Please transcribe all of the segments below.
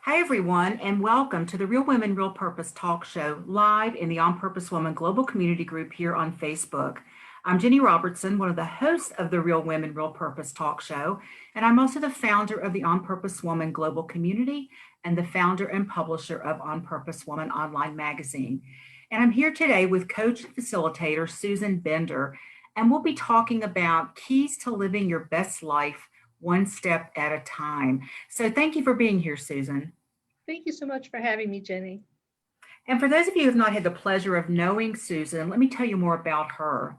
Hi, everyone, and welcome to the Real Women, Real Purpose talk show live in the On Purpose Woman Global Community Group here on Facebook. I'm Ginny Robertson, one of the hosts of the Real Women, Real Purpose talk show, and I'm also the founder of the On Purpose Woman Global Community and the founder and publisher of On Purpose Woman online magazine. And I'm here today with coach and facilitator Susan Bender, and we'll be talking about keys to living your best life one step at a time. So thank you for being here, Susan. Thank you so much for having me, Jenny. And for those of you who have not had the pleasure of knowing Susan, let me tell you more about her.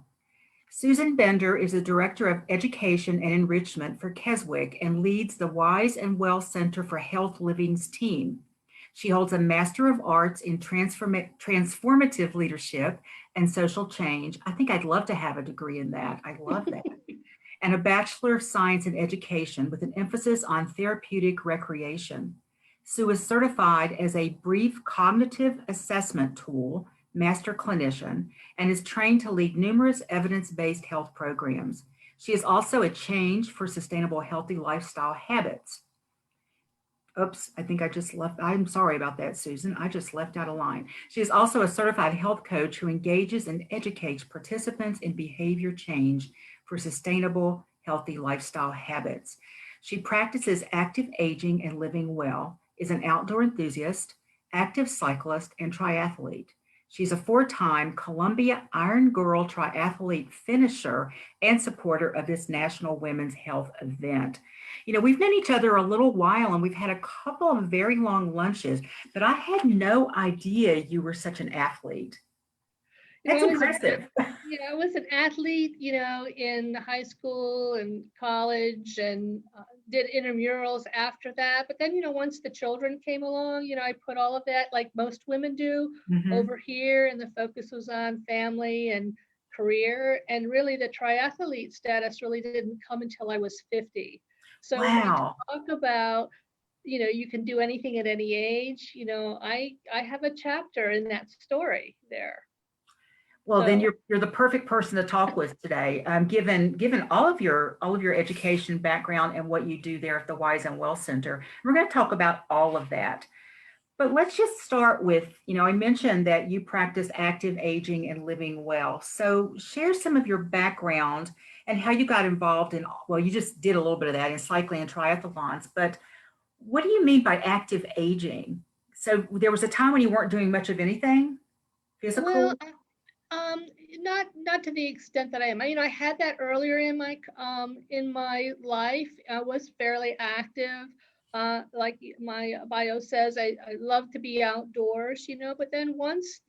Susan Bender is the Director of Education and Enrichment for Keswick and leads the Wise and Well Center for Health Living's team. She holds a Master of Arts in Transformative Leadership and Social Change. I think I'd love to have a degree in that. I love that. And a Bachelor of Science in Education with an emphasis on therapeutic recreation. Sue is certified as a brief cognitive assessment tool, master clinician, and is trained to lead numerous evidence-based health programs. She is also a change for sustainable healthy lifestyle habits. Oops, I think I just left. I'm sorry about that, Susan. I just left out a line. She is also a certified health coach who engages and educates participants in behavior change for sustainable, healthy lifestyle habits. She practices active aging and living well, is an outdoor enthusiast, active cyclist, and triathlete. She's a four-time Columbia Iron Girl triathlete finisher and supporter of this National Women's Health event. You know, we've known each other a little while and we've had a couple of very long lunches, but I had no idea you were such an athlete. That's impressive. I was an athlete, in high school and college and did intramurals after that. But then, once the children came along, I put all of that, like most women do, over here. And the focus was on family and career. And really the triathlete status really didn't come until I was 50. So when you talk about, you can do anything at any age, I have a chapter in that story there. Well, then you're the perfect person to talk with today. Given all of your education background and what you do there at the Wise and Well Center, we're going to talk about all of that. But let's just start with, I mentioned that you practice active aging and living well. So share some of your background and how you got involved in, well, you just did a little bit of that in cycling and triathlons, but what do you mean by active aging? So there was a time when you weren't doing much of anything physical? Well, not to the extent that I am. I had that earlier in my life. I was fairly active. Like my bio says, I love to be outdoors, but then once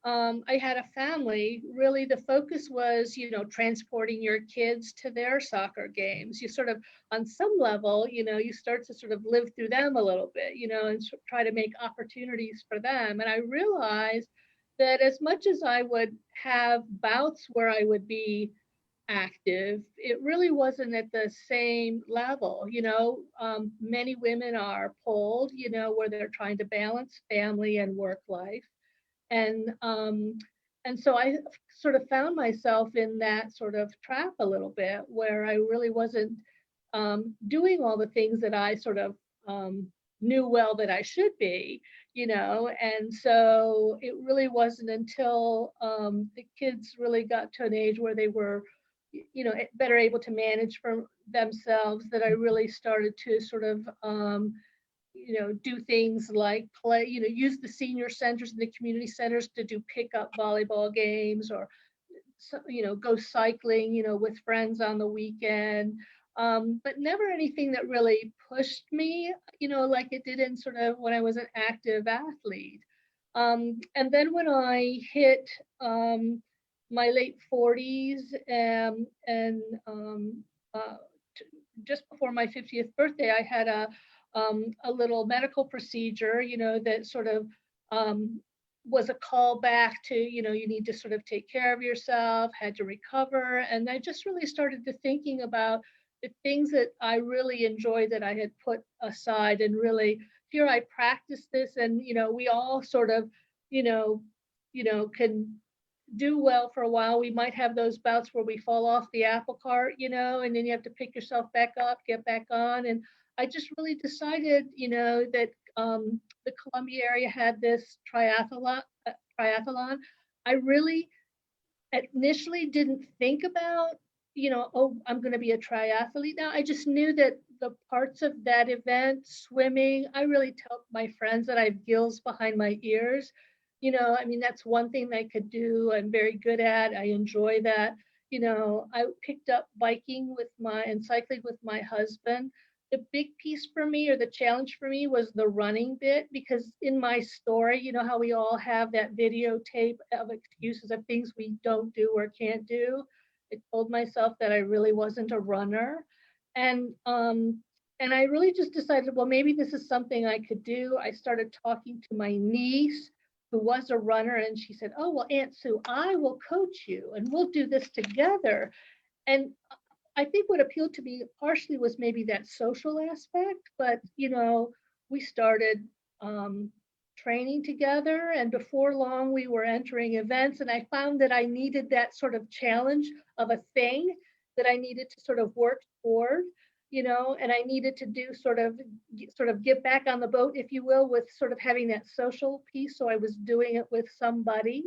I had a family, really the focus was, transporting your kids to their soccer games. You sort of, on some level, you start to sort of live through them a little bit, and try to make opportunities for them. And I realized that as much as I would have bouts where I would be active, it really wasn't at the same level. Many women are pulled, where they're trying to balance family and work life. And so I sort of found myself in that sort of trap a little bit where I really wasn't doing all the things that I sort of knew well that I should be, and so it really wasn't until the kids really got to an age where they were, better able to manage for themselves that I really started to sort of, do things like play, use the senior centers and the community centers to do pickup volleyball games or, go cycling, with friends on the weekend. But never anything that really pushed me, like it did in sort of when I was an active athlete. And then when I hit my late 40s and just before my 50th birthday, I had a little medical procedure, that sort of was a call back to, you need to sort of take care of yourself, had to recover. And I just really started to thinking about the things that I really enjoyed that I had put aside, and really here I practice this. And, we all sort of, can do well for a while. We might have those bouts where we fall off the apple cart, and then you have to pick yourself back up, get back on. And I just really decided, that the Columbia area had this triathlon. I really initially didn't think about, oh, I'm going to be a triathlete now. I just knew that the parts of that event, swimming, I really tell my friends that I have gills behind my ears. I mean, that's one thing I could do. I'm very good at. I enjoy that. I picked up biking and cycling with my husband. The big piece for me, or the challenge for me, was the running bit, because in my story, you know how we all have that videotape of excuses of things we don't do or can't do. I told myself that I really wasn't a runner. And um and I really just decided, well, maybe this is something I could do. I started talking to my niece, who was a runner, and she said, oh, well, Aunt Sue, I will coach you and we'll do this together. And I think what appealed to me partially was maybe that social aspect, but we started training together, and before long we were entering events, and I found that I needed that sort of challenge of a thing that I needed to sort of work toward, and I needed to do sort of get back on the boat, if you will, with sort of having that social piece. So I was doing it with somebody,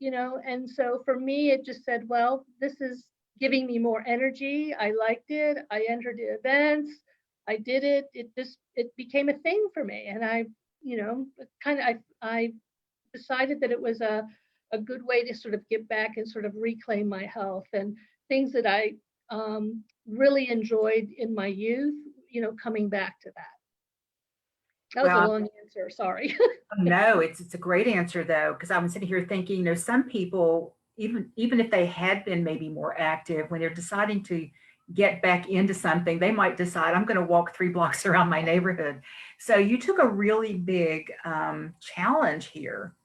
and so for me, it just said, well, this is giving me more energy. I liked it. I entered the events. I did it. It became a thing for me. And I decided that it was a good way to sort of get back and sort of reclaim my health, and things that I really enjoyed in my youth, coming back to that. That was a Well, long answer. Sorry. no, it's a great answer though, because I'm sitting here thinking, some people, even if they had been maybe more active, when they're deciding to get back into something, they might decide, I'm going to walk 3 blocks around my neighborhood. So you took a really big challenge here.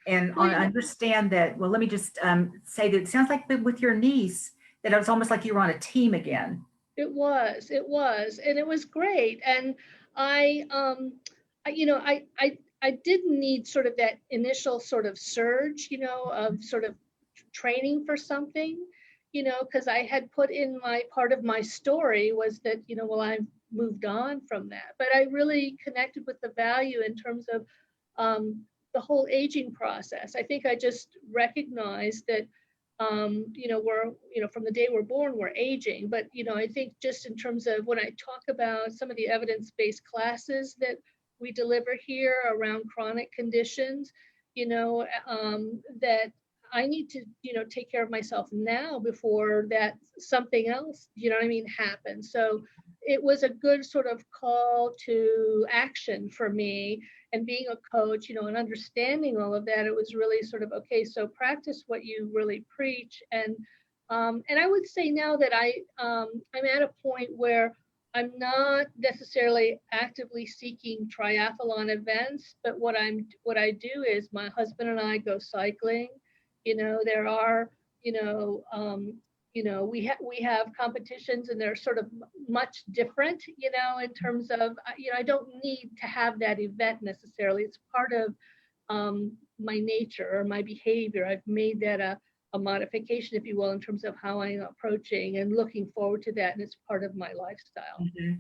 And Well, I understand that. Well, let me just say that it sounds like with your niece, that it was almost like you were on a team again. and it was great. And I, I didn't need sort of that initial sort of surge, of sort of training for something, because I had put in my part of my story was that, well, I've moved on from that. But I really connected with the value in terms of the whole aging process. I think I just recognized that we're, from the day we're born, we're aging. But, I think just in terms of when I talk about some of the evidence-based classes that we deliver here around chronic conditions, that I need to, take care of myself now before that something else, happens. So it was a good sort of call to action for me. And being a coach, and understanding all of that, it was really sort of, okay, so practice what you really preach. And I would say now that I'm at a point where I'm not necessarily actively seeking triathlon events, but what I do is my husband and I go cycling. There are, we have competitions, and they're sort of much different, in terms of, I don't need to have that event necessarily. It's part of my nature or my behavior. I've made that a modification, if you will, in terms of how I'm approaching and looking forward to that. And it's part of my lifestyle. Mhm.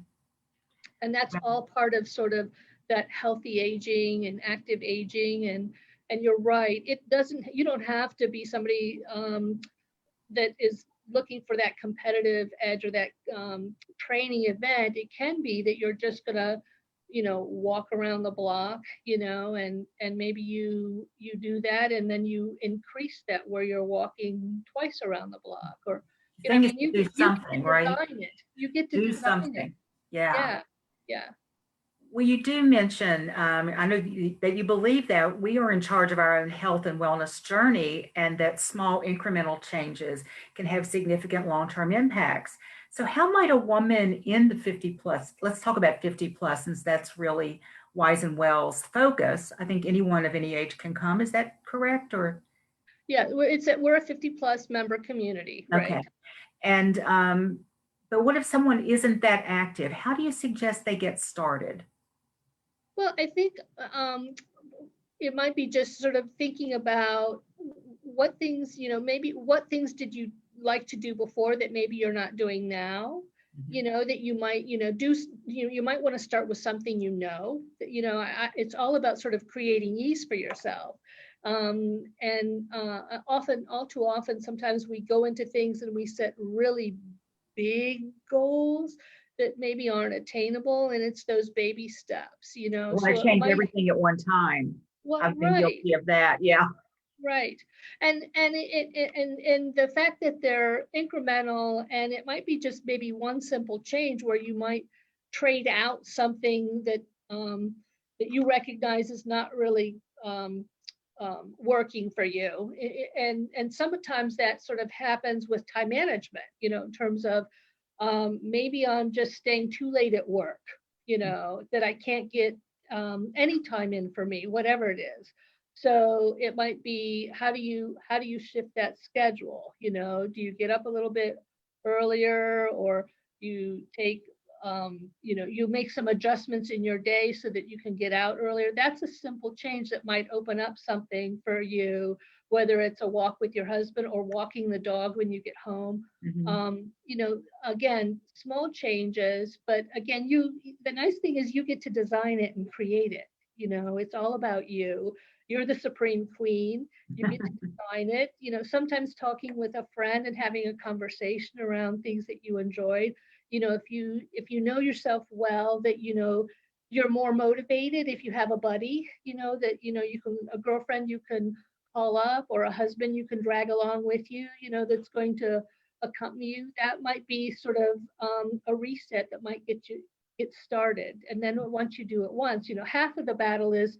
And that's all part of sort of that healthy aging and active aging. And you're right, you don't have to be somebody that is looking for that competitive edge or that training event. It can be that you're just gonna, walk around the block, and maybe you do that, and then you increase that where you're walking twice around the block, or The thing is to you do you get to something, right? design it. You get to Do design it. something. Yeah. Yeah, yeah. Well, you do mention, I know that you believe that we are in charge of our own health and wellness journey, and that small incremental changes can have significant long-term impacts. So how might a woman in the 50 plus, let's talk about 50 plus, since that's really Wise and Well's focus. I think anyone of any age can come. Is that correct? Or, Yeah, we're a 50 plus member community, okay. right? And, but what if someone isn't that active? How do you suggest they get started? Well, I think it might be just sort of thinking about what things, maybe what things did you like to do before that maybe you're not doing now? Mhm. that you might, you might want to start with something, that, it's all about sort of creating ease for yourself. And all too often, sometimes we go into things and we set really big goals that maybe aren't attainable, and it's those baby steps, I want so to it change might, everything at one time. well, I've been right. guilty of that. Yeah. Right. And the fact that they're incremental, and it might be just maybe one simple change where you might trade out something that you recognize is not really working for you. And sometimes that sort of happens with time management, in terms of maybe I'm just staying too late at work, that I can't get any time in for me, whatever it is. So it might be, how do you shift that schedule? Do you get up a little bit earlier, or you take you make some adjustments in your day so that you can get out earlier? That's a simple change that might open up something for you, whether it's a walk with your husband or walking the dog when you get home. Mhm. Again, small changes, but again, the nice thing is you get to design it and create it. It's all about you. You're the supreme queen. You get to design it. Sometimes talking with a friend and having a conversation around things that you enjoyed. If you know yourself well, that you're more motivated if you have a buddy. That you can, a girlfriend you can call up, or a husband you can drag along with you. That's going to accompany you. That might be sort of a reset that might get started. And then once you do it once, half of the battle is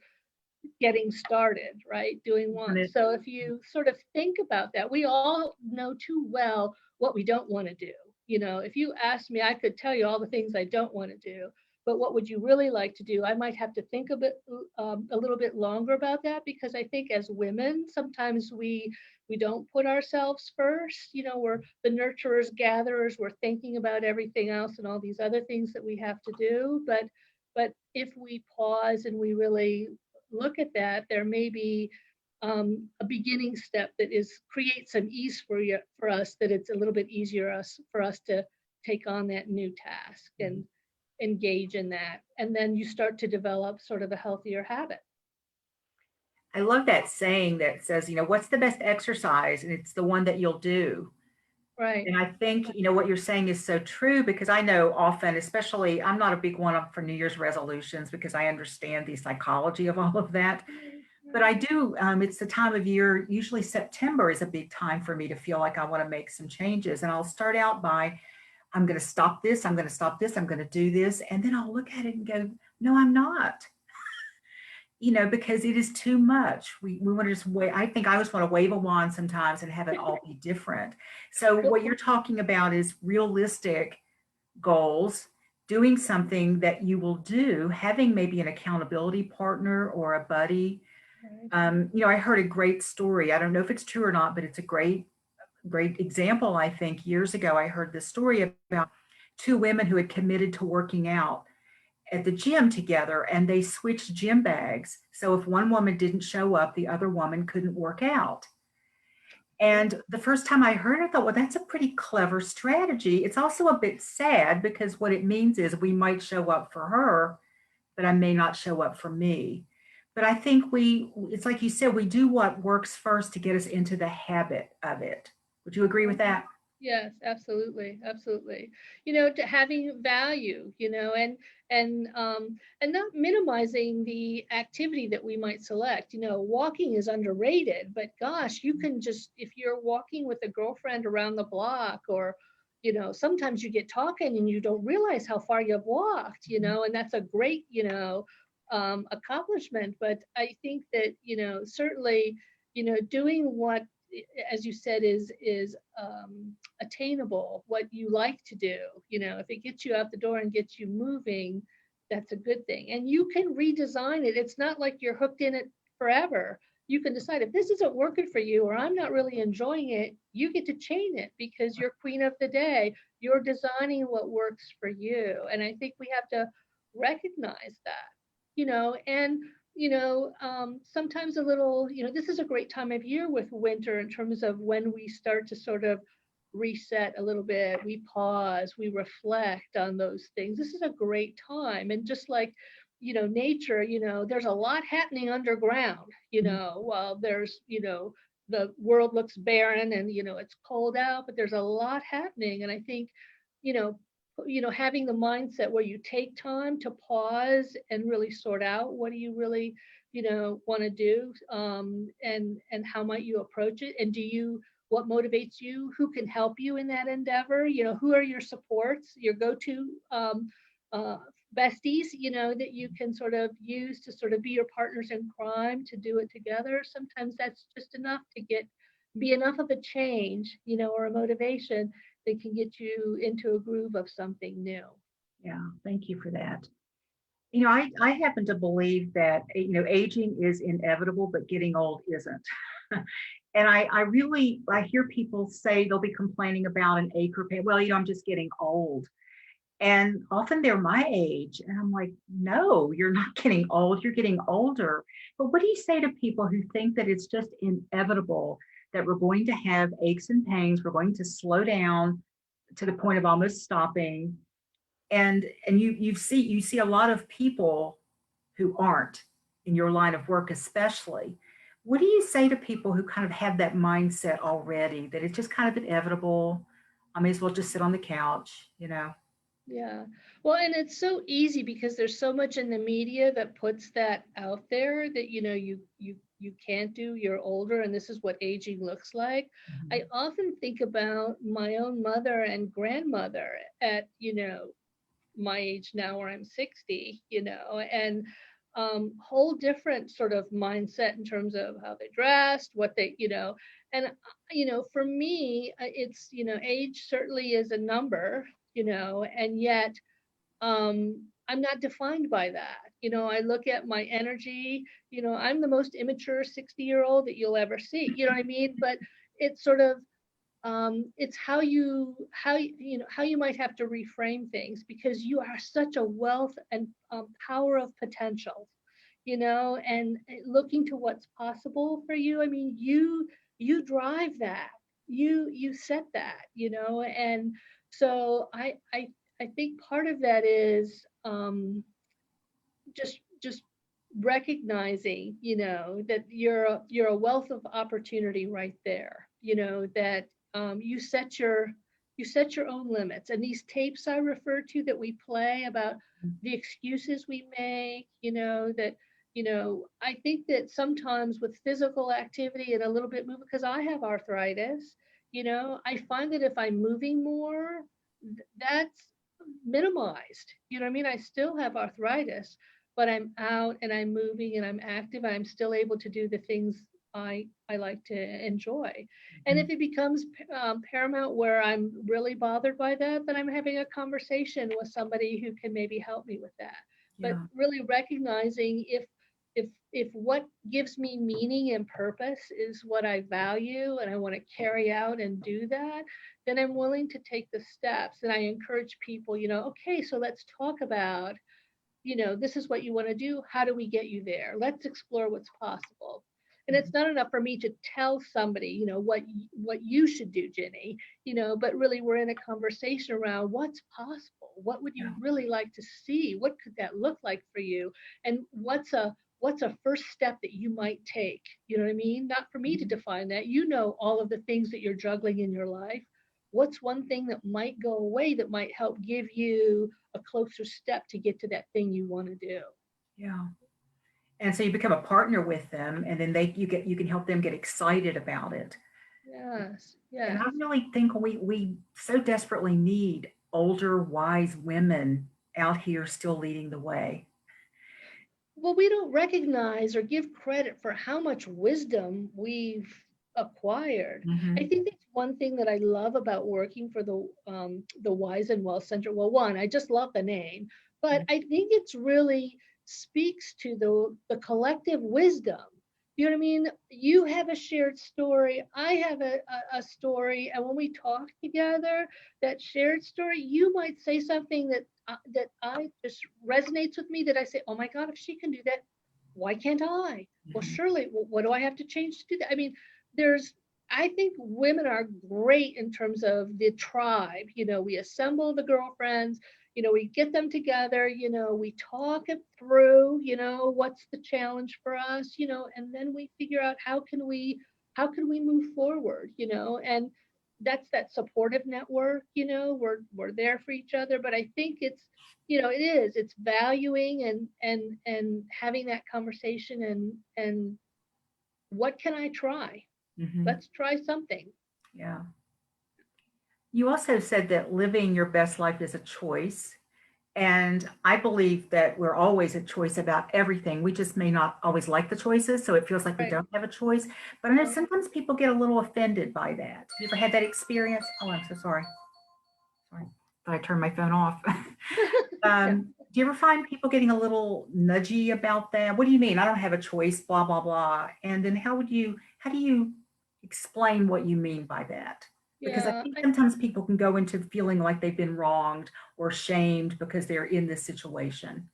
getting started, right? Doing And one. it- So if you sort of think about that, we all know too well what we don't want to do. If you asked me, I could tell you all the things I don't want to do, but what would you really like to do? I might have to think a little bit longer about that, because I think as women, sometimes we don't put ourselves first. We're the nurturers, gatherers. We're thinking about everything else and all these other things that we have to do. But if we pause and we really look at that, there may be a beginning step that is create some ease for us, that it's a little bit easier for us to take on that new task and engage in that. And then you start to develop sort of a healthier habit. I love that saying that says, what's the best exercise? And it's the one that you'll do. Right. And I think, what you're saying is so true, because I know often, especially, I'm not a big one for New Year's resolutions because I understand the psychology of all of that. But I do, it's the time of year, usually September is a big time for me to feel like I want to make some changes. And I'll start out by, I'm going to stop this, I'm going to stop this, I'm going to do this. And then I'll look at it and go, no, I'm not. Because it is too much. We want to just wait. I think I just want to wave a wand sometimes and have it all be different. So what you're talking about is realistic goals, doing something that you will do, having maybe an accountability partner or a buddy. I heard a great story. I don't know if it's true or not, but it's a great example. I think years ago, I heard this story about two women who had committed to working out at the gym together, and they switched gym bags. So if one woman didn't show up, the other woman couldn't work out. And the first time I heard it, I thought, well, that's a pretty clever strategy. It's also a bit sad because what it means is we might show up for her, but I may not show up for me. But I think it's like you said, we do what works first to get us into the habit of it. Would you agree with that? Yes, absolutely, absolutely. To having value, and not minimizing the activity that we might select. Walking is underrated, but gosh, you can just, if you're walking with a girlfriend around the block, or sometimes you get talking and you don't realize how far you've walked, and that's a great, accomplishment. But I think that, certainly, doing what, as you said, is attainable, what you like to do. If it gets you out the door and gets you moving, that's a good thing. And you can redesign it. It's not like you're hooked in it forever. You can decide, if this isn't working for you, or I'm not really enjoying it, you get to change it, because you're queen of the day. You're designing what works for you. And I think we have to recognize that, and sometimes a little, this is a great time of year with winter, in terms of when we start to sort of reset a little bit, we pause, we reflect on those things. This is a great time. And just like, nature, there's a lot happening underground, while there's, the world looks barren and, it's cold out, but there's a lot happening. And I think, you know, having the mindset where you take time to pause and really sort out what do you really, want to do, and how might you approach it, and what motivates you, who can help you in that endeavor, who are your supports, your go-to uh, besties, that you can sort of use to sort of be your partners in crime to do it together. Sometimes that's just enough to be enough of a change, or a motivation that can get you into a groove of something new. Yeah, thank you for that. I happen to believe that, aging is inevitable, but getting old isn't. And I hear people say they'll be complaining about an ache or pain. Well, I'm just getting old. And often they're my age. And I'm like, no, you're not getting old. You're getting older. But what do you say to people who think that it's just inevitable that we're going to have aches and pains? We're going to slow down to the point of almost stopping. And you see a lot of people who aren't in your line of work, especially. What do you say to people who kind of have that mindset already, that it's just kind of inevitable? I may as well just sit on the couch. Yeah. Well, and it's so easy because there's so much in the media that puts that out there that, you can't do, you're older, and this is what aging looks like. I Mhm. often think about my own mother and grandmother at, my age now, where I'm 60, and whole different sort of mindset in terms of how they dressed, what they, and for me, it's, age certainly is a number, and yet I'm not defined by that. I look at my energy, I'm the most immature 60-year-old that you'll ever see. You know what I mean? But it's sort of it's how you might have to reframe things, because you are such a wealth and power of potential, and looking to what's possible for you. I mean, you drive that, you set that, and so I think part of that is just recognizing, that you're a wealth of opportunity right there, that you set your own limits. And these tapes I refer to that we play about the excuses we make, that I think that sometimes with physical activity and a little bit movement, because I have arthritis, I find that if I'm moving more, that's minimized. You know what I mean? I still have arthritis, but I'm out and I'm moving and I'm active. And I'm still able to do the things I like to enjoy. And if it becomes paramount where I'm really bothered by that, then I'm having a conversation with somebody who can maybe help me with that. But Yeah. really recognizing if what gives me meaning and purpose is what I value and I want to carry out and do that, then I'm willing to take the steps. And I encourage people, okay, so let's talk about, this is what you want to do. How do we get you there? Let's explore what's possible. And it's not enough for me to tell somebody, what you should do, Ginny, but really we're in a conversation around what's possible. What would you Yeah. really like to see? What could that look like for you? And what's a first step that you might take? You know what I mean? Not for me to define that. All of the things that you're juggling in your life. What's one thing that might go away that might help give you a closer step to get to that thing you want to do? Yeah. And so you become a partner with them, and then you can help them get excited about it. Yes, And I yes. really think we so desperately need older, wise women out here still leading the way. Well, we don't recognize or give credit for how much wisdom we've acquired. I Hmm. think that's one thing that I love about working for the Wise and Well Center. Well, one, I just love the name, but I think it's really speaks to the collective wisdom. You know what I mean? You have a shared story. I have a story, and when we talk together, that shared story, you might say something that I just resonates with me, that I say, oh my God, if she can do that, why can't I? Well, Hmm. surely, what do I have to change to do that? I mean, there's I think women are great in terms of the tribe. We assemble the girlfriends, we get them together, we talk it through, what's the challenge for us, and then we figure out how can we move forward, and that's that supportive network, we're there for each other. But I think it's valuing and having that conversation and what can I try? Hmm. Let's try something. Yeah. You also said that living your best life is a choice. And I believe that we're always a choice about everything. We just may not always like the choices, so it feels like we Right. don't have a choice. But I know Right. sometimes people get a little offended by that. You ever had that experience? Oh, I'm so sorry. Sorry. Thought I turned my phone off. Yeah. Do you ever find people getting a little nudgy about that? What do you mean? I don't have a choice, blah, blah, blah. And then how do you explain what you mean by that? Because I Yeah. think sometimes people can go into feeling like they've been wronged or shamed because they're in this situation.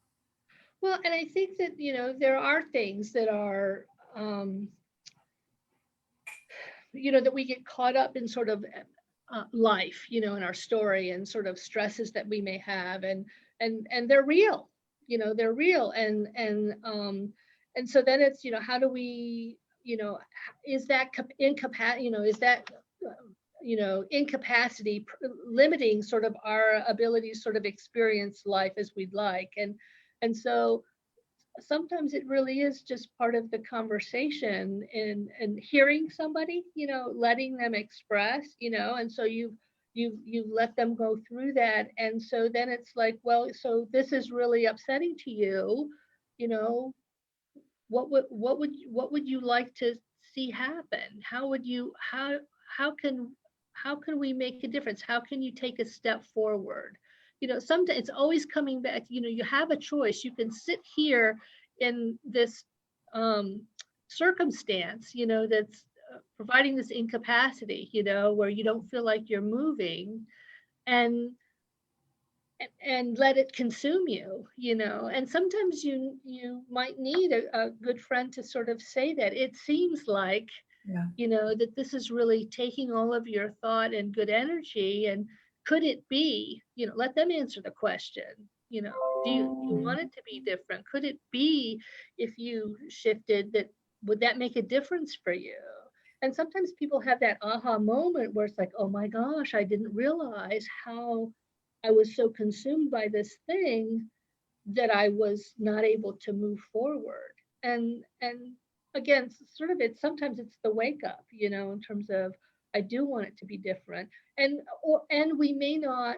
Well, and I think that, there are things that are, um, that we get caught up in sort of life, in our story and sort of stresses that we may have, and they're real, they're real, and so then it's, how do we, is that is that incapacity limiting sort of our ability to sort of experience life as we'd like, and so sometimes it really is just part of the conversation and hearing somebody, letting them express, and so you've let them go through that, and so then it's like, well, so this is really upsetting to you, you know what would you like to see happen? How can we make a difference? How can you take a step forward? Sometimes it's always coming back. You have a choice. You can sit here in this um, circumstance, that's providing this incapacity, where you don't feel like you're moving, and and let it consume you, and sometimes you might need a good friend to sort of say that it seems like, Yeah. that this is really taking all of your thought and good energy, and could it be, let them answer the question, do you Mhm. want it to be different? Could it be, if you shifted, that would that make a difference for you? And sometimes people have that aha moment where it's like, oh my gosh, I didn't realize how I was so consumed by this thing that I was not able to move forward. And again, sort of sometimes it's the wake up, in terms of, I do want it to be different. And we may not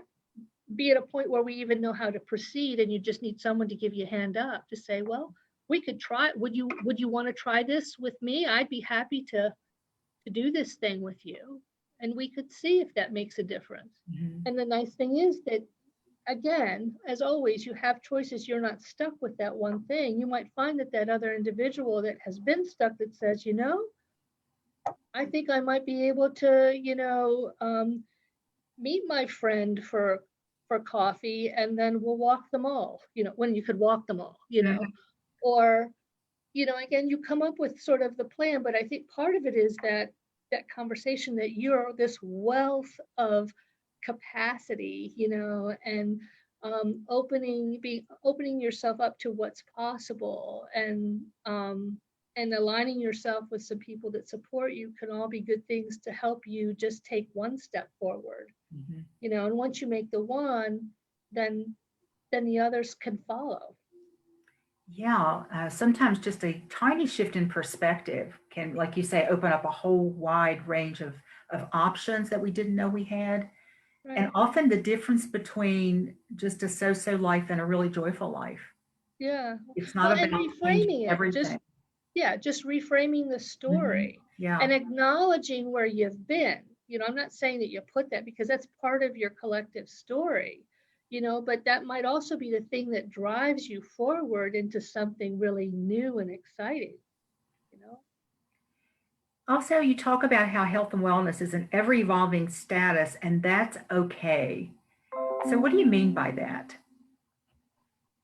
be at a point where we even know how to proceed, and you just need someone to give you a hand up to say, well, we could try. Would you want to try this with me? I'd be happy to do this thing with you, and we could see if that makes a difference. Mhm. And the nice thing is that, again, as always, you have choices. You're not stuck with that one thing. You might find that that other individual that has been stuck, that says, I think I might be able to, meet my friend for coffee, and then we'll walk them all, when you could walk them all, Mhm. or, again, you come up with sort of the plan. But I think part of it is that conversation, that you're this wealth of capacity, and opening yourself up to what's possible, and aligning yourself with some people that support you, can all be good things to help you just take one step forward, Mhm. and once you make the one, then the others can follow. Yeah, sometimes just a tiny shift in perspective can, like you say, open up a whole wide range of options that we didn't know we had. And Right. often the difference between just a so-so life and a really joyful life. Yeah. It's not Well, and about changing reframing it, everything. just reframing the Mhm. story Yeah. and acknowledging where you've been. I'm not saying that you put that, because that's part of your collective story, but that might also be the thing that drives you forward into something really new and exciting, you know? Also, you talk about how health and wellness is an ever evolving status, and that's okay. So, what do you mean by that?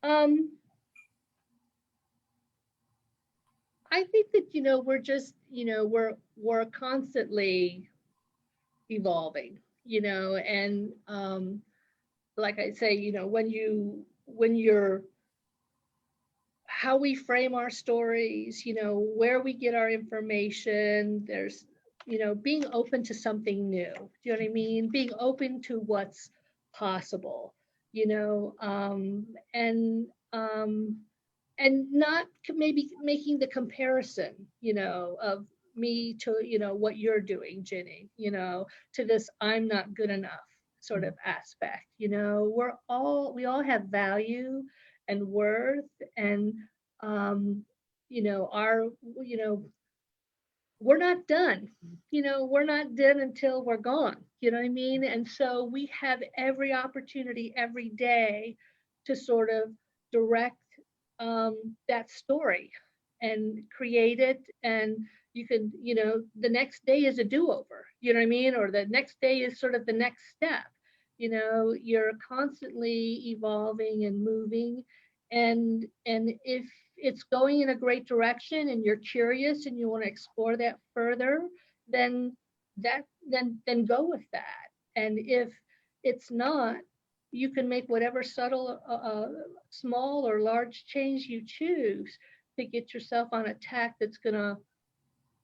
Um, I think that, we're just, we're constantly evolving, and like I say, when you're how we frame our stories, where we get our information, there's, being open to something new. Do you know what I mean? Being open to what's possible, you know, um, and um, and not maybe making the comparison, of me to, what you're doing, Ginny, to this I'm not good enough sort of aspect. We all have value and worth, and um, our, you know, we're not done. We're not done until we're gone. You know what I mean? And so we have every opportunity every day to sort of direct that story and create it. And you can, the next day is a do over, you know what I mean? Or the next day is sort of the next step. You're constantly evolving and moving. And if it's going in a great direction and you're curious and you want to explore that further, then then go with that. And if it's not, you can make whatever subtle, small or large change you choose to get yourself on a tack that's going to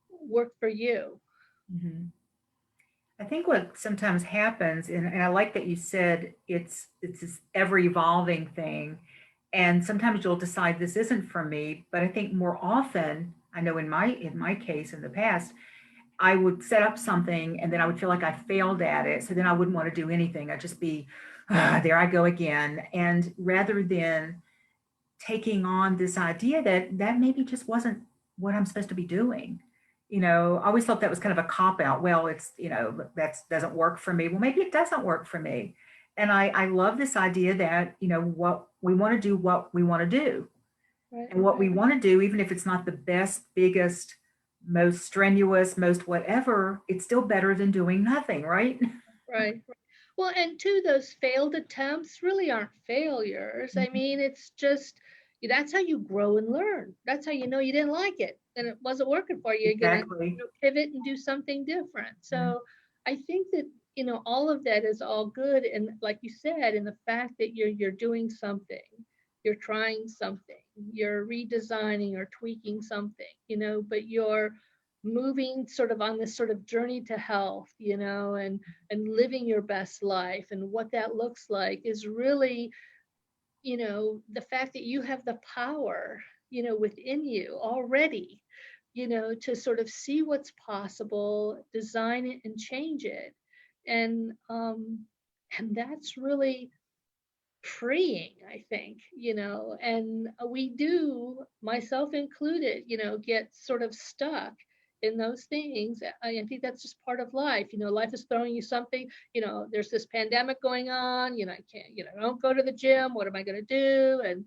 work for you. Mhm. I think what sometimes happens, and I like that you said it's this ever evolving thing, and sometimes you'll decide this isn't for me. But I think more often, I know in my case in the past, I would set up something and then I would feel like I failed at it. So then I wouldn't want to do anything. I'd just be, there I go again. And rather than taking on this idea that maybe just wasn't what I'm supposed to be doing. I always thought that was kind of a cop out. Well, it's, that doesn't work for me. Well, maybe it doesn't work for me. And I love this idea that, what we want to do, what we want to do. Right, And what we right, want to do, even if it's not the best, biggest, most strenuous, most whatever, it's still better than doing nothing, right? right. Well, and two, those failed attempts really aren't failures. I mean, it's just that's how you grow and learn. That's how you know you didn't like it and it wasn't working for you. You're gonna, Exactly. pivot and do something different. Mhm. So I think that all of that is all good, and like you said, in the fact that you're doing something, you're trying something, you're redesigning or tweaking something, but you're moving sort of on this sort of journey to health, and living your best life, and what that looks like is really, the fact that you have the power, within you already, to sort of see what's possible, design it and change it. And um and that's really freeing, I think, and we do, myself included, get sort of stuck in those things. I think that's just part of life. Life is throwing you something. There's this pandemic going on. I can't, I don't go to the gym. What am I going to do? And,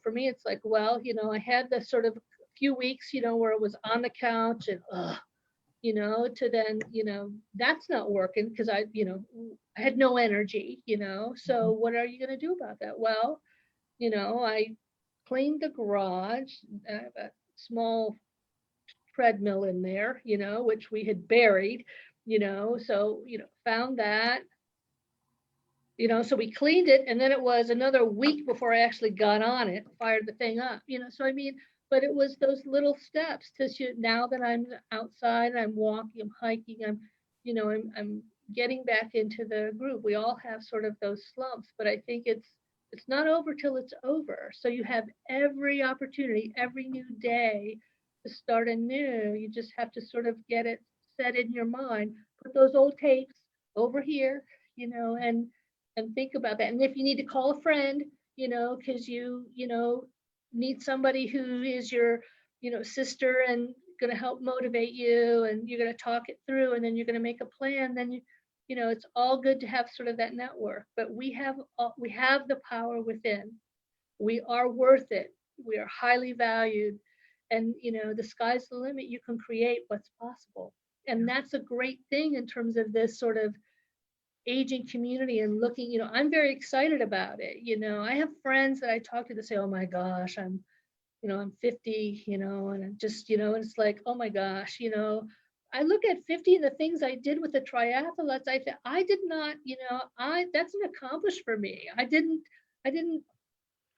for me, it's like, well, I had this sort of few weeks, where it was on the couch and, to then, that's not working because I had no energy, so what are you going to do about that? Well, I cleaned the garage. I have a small treadmill in there, which we had buried, so, found that, so we cleaned it, and then it was another week before I actually got on it, fired the thing up, so I mean, but it was those little steps to now that I'm outside, I'm walking, I'm hiking, I'm getting back into the groove. We all have sort of those slumps, but I think it's not over till it's over. So you have every opportunity, every new day to start anew. You just have to sort of get it set in your mind, put those old tapes over here, and think about that. And if you need to call a friend, because you need somebody who is your, sister and going to help motivate you, and you're going to talk it through, and then you're going to make a plan, then it's all good to have sort of that network. But we have the power within. We are worth it. We are highly valued, and the sky's the limit. You can create what's possible, and that's a great thing in terms of this sort of aging community and looking, I'm very excited about it. I have friends that I talk to that say, oh my gosh, I'm 50, and I'm just, and it's like, oh my gosh, I look at 50 and the things I did with the triathlons, I did not, that's an accomplishment for me. I didn't,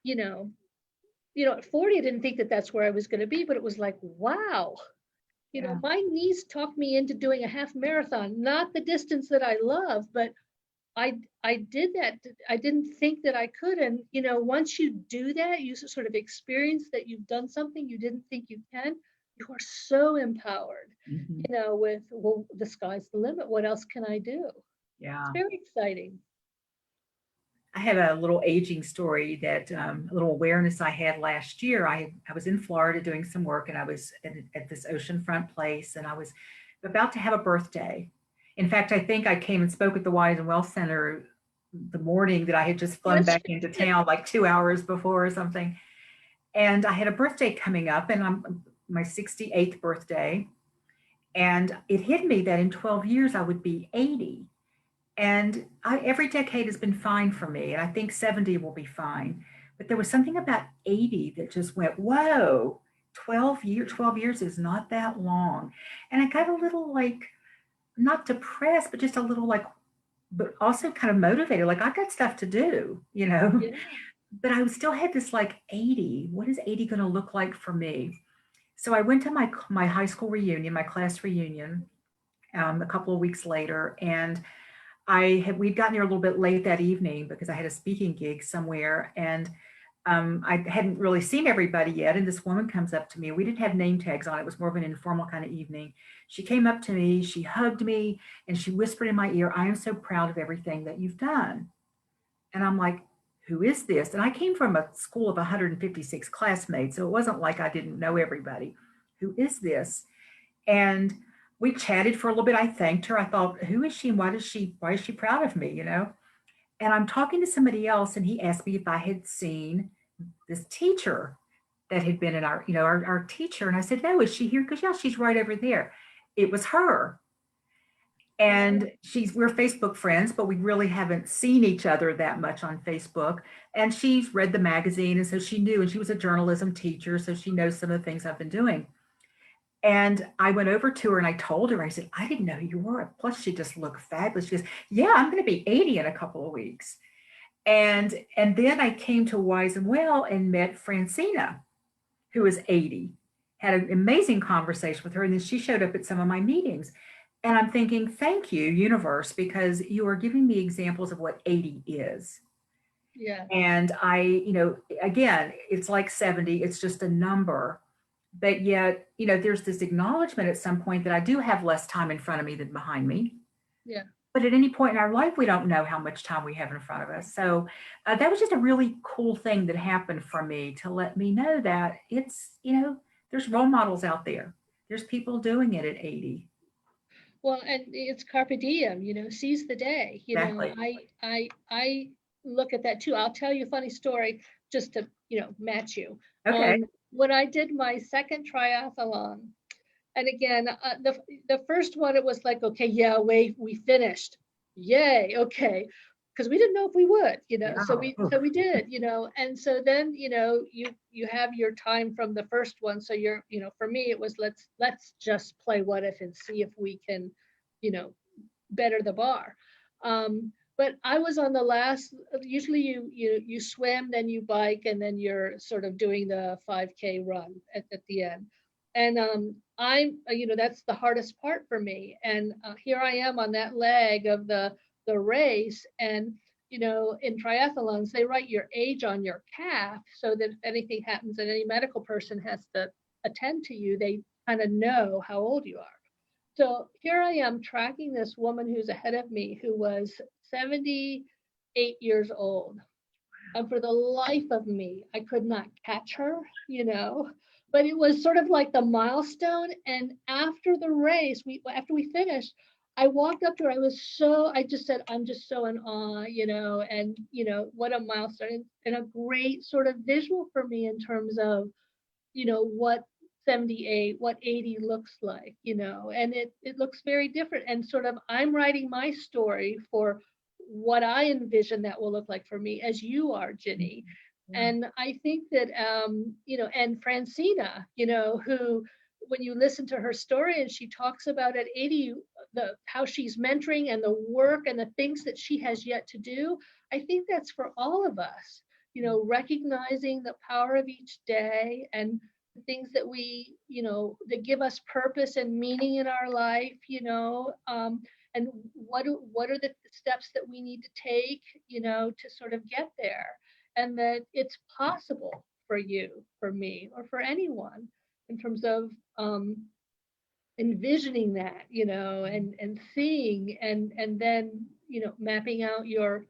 you know, at 40, I didn't think that that's where I was going to be, but it was like, wow, Yeah. my knees talked me into doing a half marathon, not the distance that I love, but I did that. I didn't think that I could. And, once you do that, you sort of experience that you've done something you didn't think you can, you are so empowered, Mhm. with, well, the sky's the limit. What else can I do? It's Yeah. very exciting. I have a little aging story that a little awareness I had last year. I was in Florida doing some work and I was at this oceanfront place and I was about to have a birthday. In fact, I think I came and spoke at the Wise and Wealth Center the morning that I had just flown Yes, back into town, like 2 hours before or something. And I had a birthday coming up and I'm my 68th birthday. And it hit me that in 12 years I would be 80. And every decade has been fine for me. And I think 70 will be fine. But there was something about 80 that just went, whoa, 12 years is not that long. And I got a little like, not depressed, but just a little like, but also kind of motivated. Like I got stuff to do, yeah, but I still had this like 80. What is 80 going to look like for me? So I went to my high school reunion, my class reunion, a couple of weeks later, and we'd gotten there a little bit late that evening because I had a speaking gig somewhere, and I hadn't really seen everybody yet. And this woman comes up to me. We didn't have name tags on. It was more of an informal kind of evening. She came up to me, she hugged me, and she whispered in my ear, "I am so proud of everything that you've done." And I'm like, "Who is this?" And I came from a school of 156 classmates, so it wasn't like I didn't know everybody. Who is this? And we chatted for a little bit. I thanked her. I thought, who is she and why is she proud of me, And I'm talking to somebody else and he asked me if I had seen this teacher that had been in our teacher. And I said, no, is she here? Because yeah, she's right over there. It was her. wow, And we're Facebook friends, but we really haven't seen each other that much on Facebook. And she's read the magazine. And so she knew, and she was a journalism teacher. So she knows some of the things I've been doing. And I went over to her and I told her, I said, I didn't know who you were. Plus, she just looked fabulous. She goes, yeah, I'm going to be 80 in a couple of weeks. And then I came to Wise and Well and met Francina, who is 80. Had an amazing conversation with her. And then she showed up at some of my meetings. And I'm thinking, thank you, universe, because you are giving me examples of what 80 is. yeah, And again, it's like 70, it's just a number. But yet, there's this acknowledgement at some point that I do have less time in front of me than behind me. yeah. But at any point in our life, we don't know how much time we have in front of us. So that was just a really cool thing that happened for me to let me know that there's role models out there. There's people doing it at 80. Well, and it's carpe diem, seize the day. Exactly. I look at that too. I'll tell you a funny story just to, match you. Okay. When I did my second triathlon, and again, the first one, it was like, okay, yeah, we finished, yay, okay, because we didn't know if we would, so Yeah. we did, and so then, you have your time from the first one, so you're, for me it was let's just play what if and see if we can, you know, better the bar. But I was on the last. Usually, you swim, then you bike, and then you're sort of doing the 5K run at the end. And that's the hardest part for me. And here I am on that leg of the race, and in triathlons, they write your age on your calf so that if anything happens and any medical person has to attend to you, they kind of know how old you are. So here I am tracking this woman who's ahead of me who was 78 years old. And for the life of me, I could not catch her, But it was sort of like the milestone. And after the race, after we finished, I walked up to her. I just said, I'm just so in awe, and what a milestone and a great sort of visual for me in terms of what 78, what 80 looks like, and it looks very different. And sort of I'm writing my story for what I envision that will look like for me, as you are, Ginny. Yeah. And I think that, and Francina, who, when you listen to her story and she talks about at 80, how she's mentoring and the work and the things that she has yet to do, I think that's for all of us, recognizing the power of each day and the things that that give us purpose and meaning in our life, and what are the steps that we need to take, to sort of get there, and that it's possible for you, for me, or for anyone in terms of envisioning that, and seeing, and then, mapping out your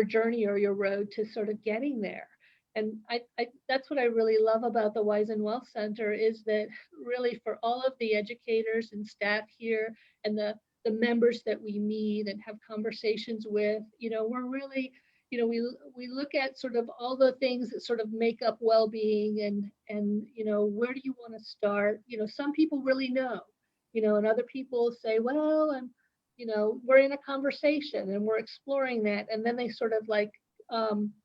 journey or your road to sort of getting there. And I that's what I really love about the Wise and Wealth Center, is that really for all of the educators and staff here, and the members that we meet and have conversations with, we're really, we look at sort of all the things that sort of make up well-being, and where do you want to start? Some people really know, and other people say, well, we're in a conversation and we're exploring that, and then they sort of like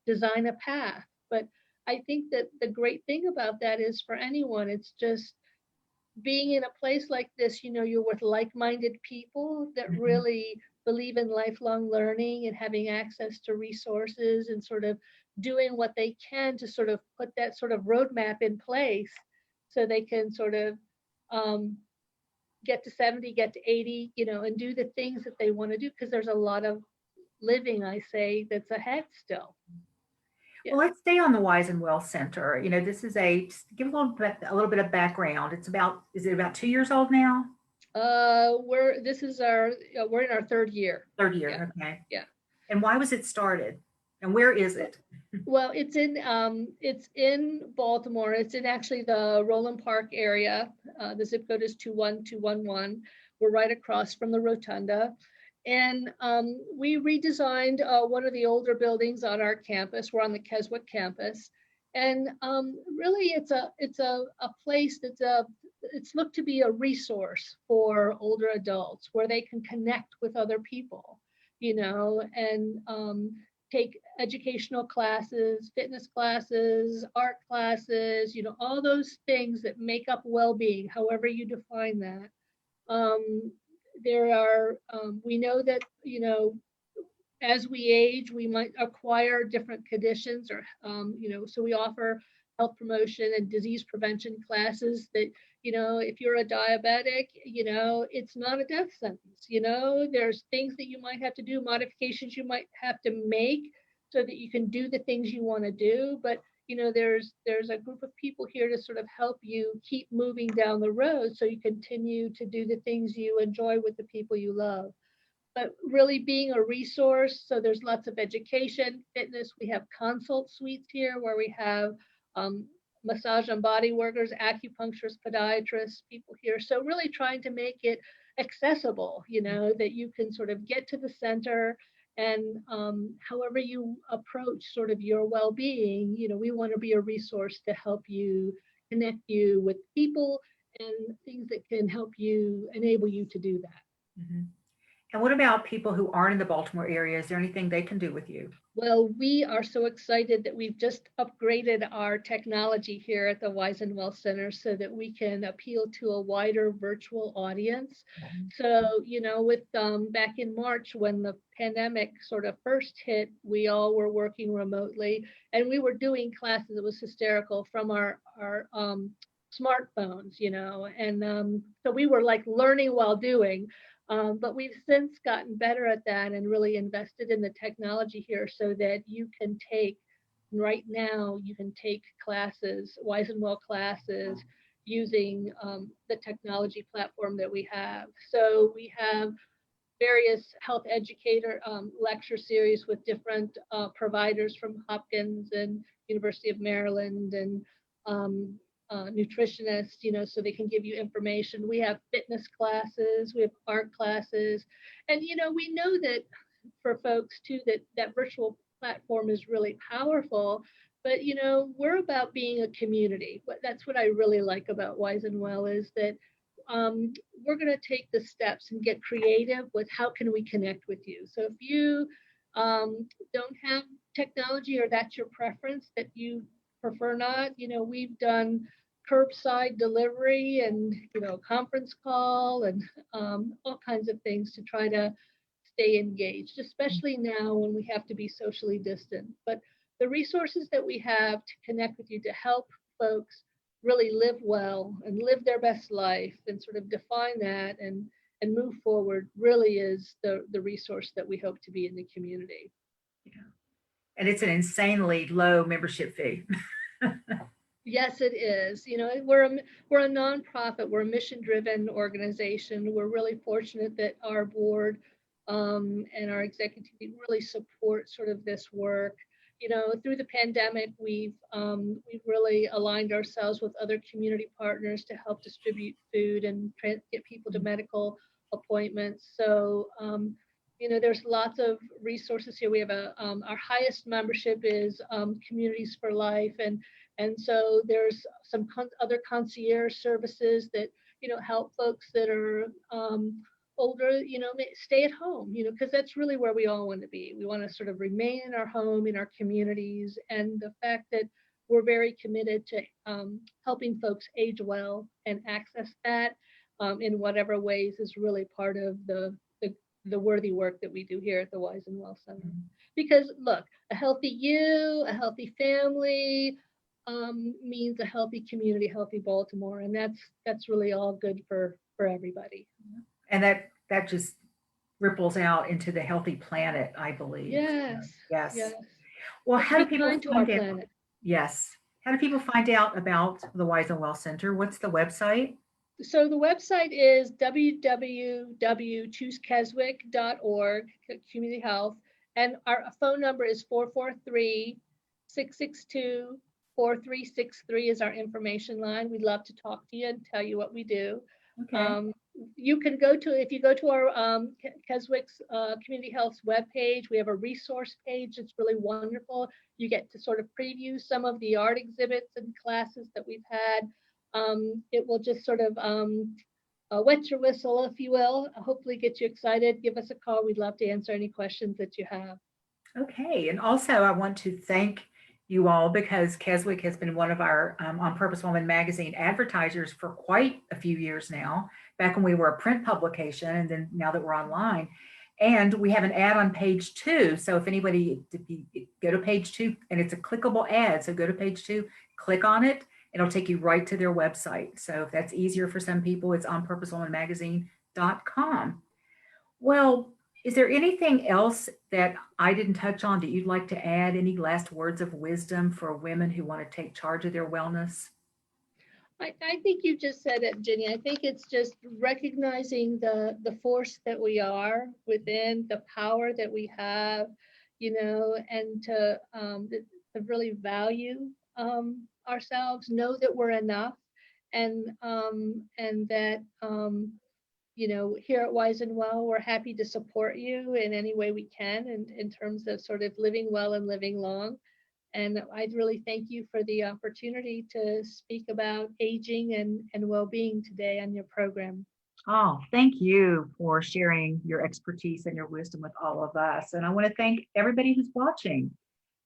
design a path. But I think that the great thing about that is, for anyone, it's just being in a place like this, you're with like-minded people that Mhm. really believe in lifelong learning and having access to resources, and sort of doing what they can to sort of put that sort of roadmap in place, so they can sort of um, get to 70, get to 80, and do the things that they want to do, because there's a lot of living, I say, that's ahead still. Yeah. Well, let's stay on the Wise and Well Center. This is give a little bit of background. Is it about 2 years old now? We're in our third year. Third Yeah. year, okay. Yeah. And why was it started? And where is it? Well, it's in Baltimore. It's in actually the Roland Park area. The zip code is 21211. We're right across from the rotunda. And we redesigned one of the older buildings on our campus. We're on the Keswick campus. And really, it's a place it's looked to be a resource for older adults, where they can connect with other people, and take educational classes, fitness classes, art classes, all those things that make up well-being, however you define that. Um, we know that, as we age, we might acquire different conditions, or, so we offer health promotion and disease prevention classes that, if you're a diabetic, it's not a death sentence. There's things that you might have to do, modifications you might have to make, so that you can do the things you want to do. But, there's a group of people here to sort of help you keep moving down the road, so you continue to do the things you enjoy with the people you love, but really being a resource. So there's lots of education, fitness. We have consult suites here, where we have um, massage and body workers, acupuncturists, podiatrists, people here. So really trying to make it accessible, that you can sort of get to the center, and however you approach sort of your well-being, we want to be a resource to help you, connect you with people and things that can help you, enable you to do that. Mhm. And what about people who aren't in the Baltimore area? Is there anything they can do with you? Well, we are so excited that we've just upgraded our technology here at the Wise and Well Center, so that we can appeal to a wider virtual audience. Mhm. So, with back in March, when the pandemic sort of first hit, we all were working remotely, and we were doing classes. It was hysterical, from our smartphones, and so we were like learning while doing. But we've since gotten better at that, and really invested in the technology here, so that right now, you can take classes, Wise and Well classes, using the technology platform that we have. So we have various health educator lecture series with different providers from Hopkins and University of Maryland, and um, nutritionists, so they can give you information. We have fitness classes, we have art classes, and we know that for folks too, that virtual platform is really powerful. But we're about being a community. That's what I really like about Wise and Well, is that we're going to take the steps and get creative with how can we connect with you. So if you don't have technology, or that's your preference, that you prefer not, we've done curbside delivery and, conference call and all kinds of things to try to stay engaged, especially now when we have to be socially distant. But the resources that we have to connect with you to help folks really live well and live their best life and sort of define that and move forward really is the resource that we hope to be in the community. Yeah. And it's an insanely low membership fee. Yes, it is. We're a nonprofit. We're a mission-driven organization. We're really fortunate that our board and our executive team really support sort of this work. Through the pandemic, we've really aligned ourselves with other community partners to help distribute food and get people to medical appointments. So, there's lots of resources here. We have our highest membership is Communities for Life, and so there's some other concierge services that, help folks that are older, stay at home, because that's really where we all want to be. We want to sort of remain in our home, in our communities. And the fact that we're very committed to helping folks age well and access that in whatever ways is really part of the worthy work that we do here at the Wise and Well Center. Because look, a healthy you, a healthy family, means a healthy community, healthy Baltimore, and that's really all good for everybody. And that just ripples out into the healthy planet, I believe. Yes. Yes. Yes. Well, how do Be people kind to our find out? planet. Yes. How do people find out about the Wise and Well Center? What's the website? So the website is www.chooskeswick.org, community health, and our phone number is 443-662-4363 is our information line. We'd love to talk to you and tell you what we do. Okay. You can if you go to our Keswick's Community Health's webpage, we have a resource page. It's really wonderful. You get to sort of preview some of the art exhibits and classes that we've had. It will just sort of wet your whistle, if you will, hopefully get you excited. Give us a call. We'd love to answer any questions that you have. Okay. And also, I want to thank you all because Keswick has been one of our On Purpose Woman magazine advertisers for quite a few years now, back when we were a print publication, and then now that we're online. And we have an ad on page 2. So if anybody, go to page 2, and it's a clickable ad. So go to page 2, click on it. It'll take you right to their website. So if that's easier for some people, it's onpurposewomanmagazine.com. Well, is there anything else that I didn't touch on that you'd like to add? Any last words of wisdom for women who want to take charge of their wellness? I think you just said it, Ginny. I think it's just recognizing the force that we are within, the power that we have, and to really value ourselves, know that we're enough, and that here at Wise and Well, we're happy to support you in any way we can in terms of sort of living well and living long. And I'd really thank you for the opportunity to speak about aging and well-being today on your program. Oh, thank you for sharing your expertise and your wisdom with all of us. And I want to thank everybody who's watching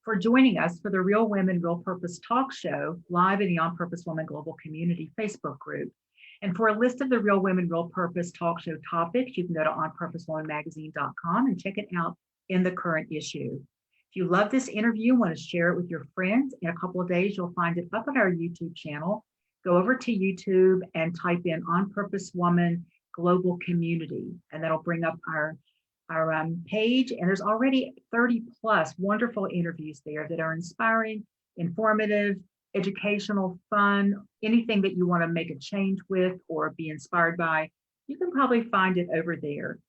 for joining us for the Real Women, Real Purpose talk show live in the On Purpose Woman Global Community Facebook group. And for a list of the Real Women, Real Purpose talk show topics, you can go to onpurposewomanmagazine.com and check it out in the current issue. If you love this interview and want to share it with your friends, in a couple of days, you'll find it up on our YouTube channel. Go over to YouTube and type in On Purpose Woman Global Community, and that'll bring up our page. And there's already 30 plus wonderful interviews there that are inspiring, informative, educational, fun, anything that you want to make a change with or be inspired by, you can probably find it over there.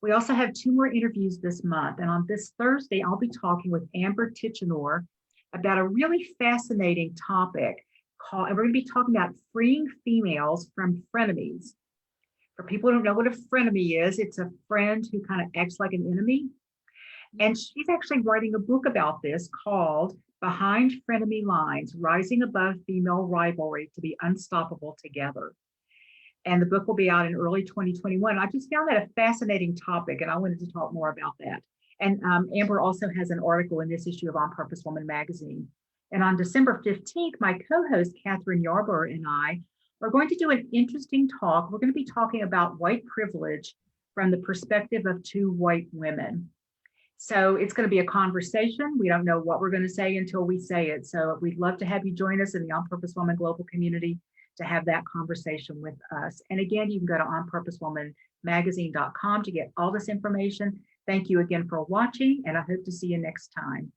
We also have 2 more interviews this month. And on this Thursday, I'll be talking with Amber Tichenor about a really fascinating topic and we're going to be talking about freeing females from frenemies. For people who don't know what a frenemy is, it's a friend who kind of acts like an enemy. And she's actually writing a book about this called Behind Frenemy Lines, Rising Above Female Rivalry to Be Unstoppable Together. And the book will be out in early 2021. I just found that a fascinating topic, and I wanted to talk more about that. And Amber also has an article in this issue of On Purpose Woman magazine. And on December 15th, my co-host, Catherine Yarber, and I are going to do an interesting talk. We're going to be talking about white privilege from the perspective of two white women. So it's going to be a conversation. We don't know what we're going to say until we say it. So we'd love to have you join us in the On Purpose Woman global community to have that conversation with us. And again, you can go to onpurposewomanmagazine.com to get all this information. Thank you again for watching, and I hope to see you next time.